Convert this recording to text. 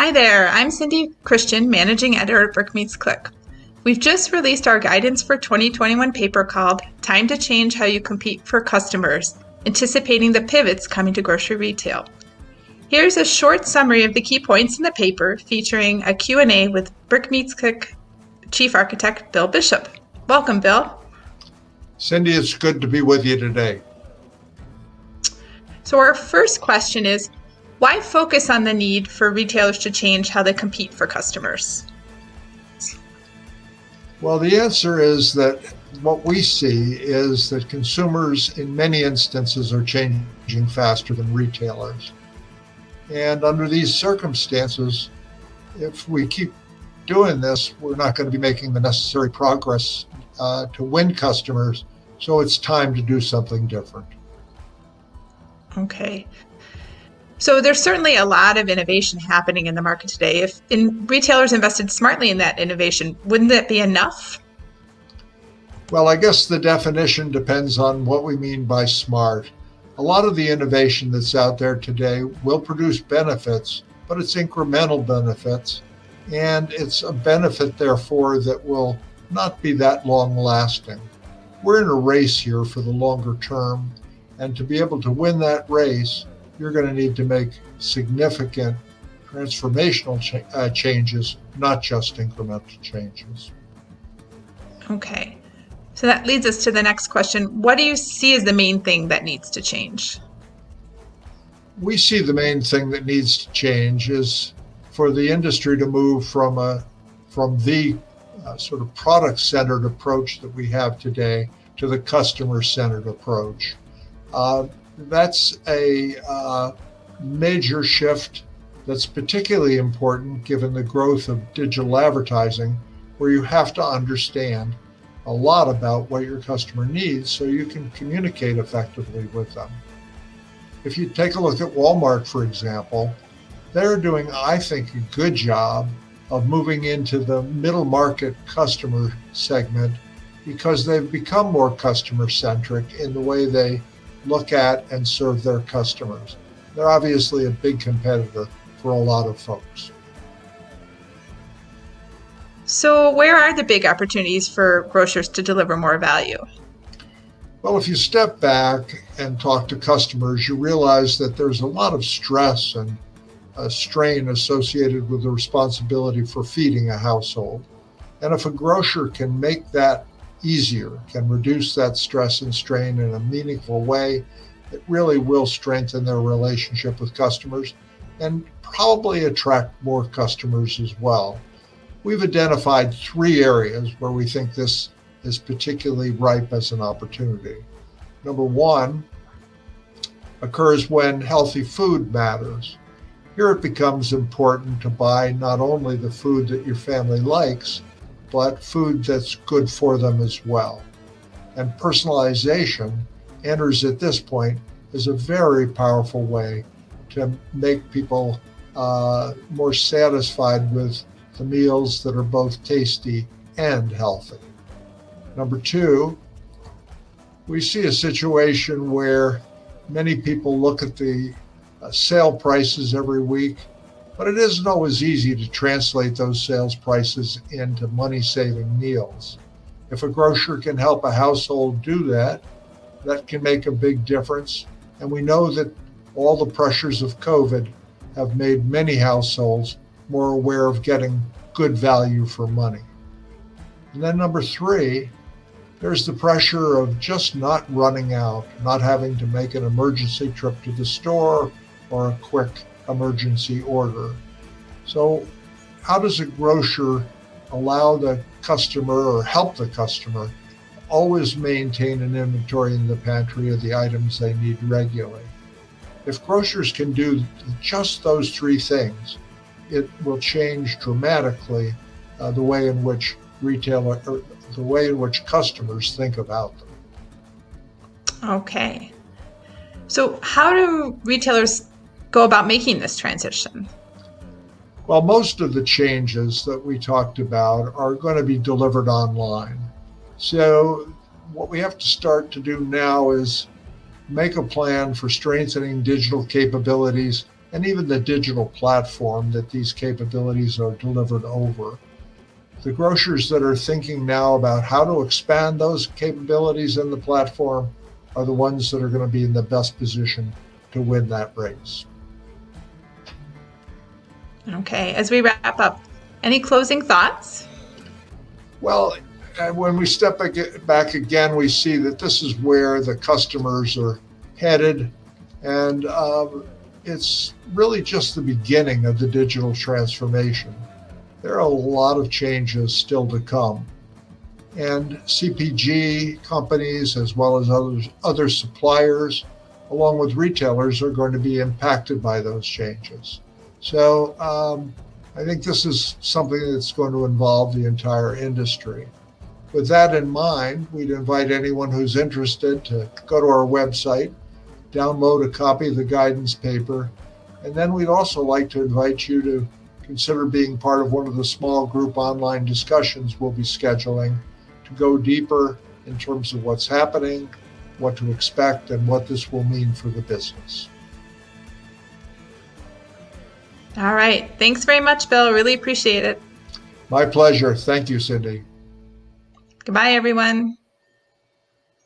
Hi there, I'm Cindy Christian, Managing Editor at Brick Meets Click. We've just released our guidance for 2021 paper called Time to Change How You Compete for Customers, anticipating the pivots coming to grocery retail. Here's a short summary of the key points in the paper featuring a Q&A with Brick Meets Click Chief Architect Bill Bishop. Welcome, Bill. Cindy, it's good to be with you today. So our first question is, why focus on the need for retailers to change how they compete for customers? Well, the answer is that what we see is that consumers in many instances are changing faster than retailers. And under these circumstances, if we keep doing this, we're not going to be making the necessary progress to win customers. So it's time to do something different. Okay. So there's certainly a lot of innovation happening in the market today. If retailers invested smartly in that innovation, wouldn't that be enough? Well, I guess the definition depends on what we mean by smart. A lot of the innovation that's out there today will produce benefits, but it's incremental benefits, and it's a benefit, therefore, that will not be that long lasting. We're in a race here for the longer term, and to be able to win that race, you're going to need to make significant transformational changes, not just incremental changes. Okay. So that leads us to the next question. What do you see as the main thing that needs to change? We see the main thing that needs to change is for the industry to move from the sort of product-centered approach that we have today to the customer-centered approach. That's a major shift that's particularly important given the growth of digital advertising, where you have to understand a lot about what your customer needs so you can communicate effectively with them. If you take a look at Walmart, for example, they're doing, I think, a good job of moving into the middle market customer segment because they've become more customer-centric in the way they look at and serve their customers. They're obviously a big competitor for a lot of folks. So where are the big opportunities for grocers to deliver more value? Well, if you step back and talk to customers, you realize that there's a lot of stress and strain associated with the responsibility for feeding a household. And if a grocer can make that easier, can reduce that stress and strain in a meaningful way, it really will strengthen their relationship with customers and probably attract more customers as well. We've identified 3 areas where we think this is particularly ripe as an opportunity. Number 1 occurs when healthy food matters. Here it becomes important to buy not only the food that your family likes, but food that's good for them as well. And personalization enters at this point as a very powerful way to make people more satisfied with the meals that are both tasty and healthy. Number 2, we see a situation where many people look at the sale prices every week, but it isn't always easy to translate those sales prices into money-saving meals. If a grocer can help a household do that, that can make a big difference. And we know that all the pressures of COVID have made many households more aware of getting good value for money. And then number 3, there's the pressure of just not running out, not having to make an emergency trip to the store or a quick emergency order. So how does a grocer allow the customer or help the customer always maintain an inventory in the pantry of the items they need regularly? If grocers can do just those 3 things, it will change dramatically the way in which customers think about them. Okay. So how do retailers go about making this transition? Well, most of the changes that we talked about are going to be delivered online. So what we have to start to do now is make a plan for strengthening digital capabilities and even the digital platform that these capabilities are delivered over. The grocers that are thinking now about how to expand those capabilities in the platform are the ones that are going to be in the best position to win that race. Okay, as we wrap up, any closing thoughts? Well, when we step back again, we see that this is where the customers are headed, and it's really just the beginning of the digital transformation. There are a lot of changes still to come, and CPG companies, as well as other suppliers, along with retailers, are going to be impacted by those changes. So I think this is something that's going to involve the entire industry. With that in mind, we'd invite anyone who's interested to go to our website, download a copy of the guidance paper, and then we'd also like to invite you to consider being part of one of the small group online discussions we'll be scheduling to go deeper in terms of what's happening, what to expect, and what this will mean for the business. All right. Thanks very much, Bill. Really appreciate it. My pleasure. Thank you, Cindy. Goodbye, everyone.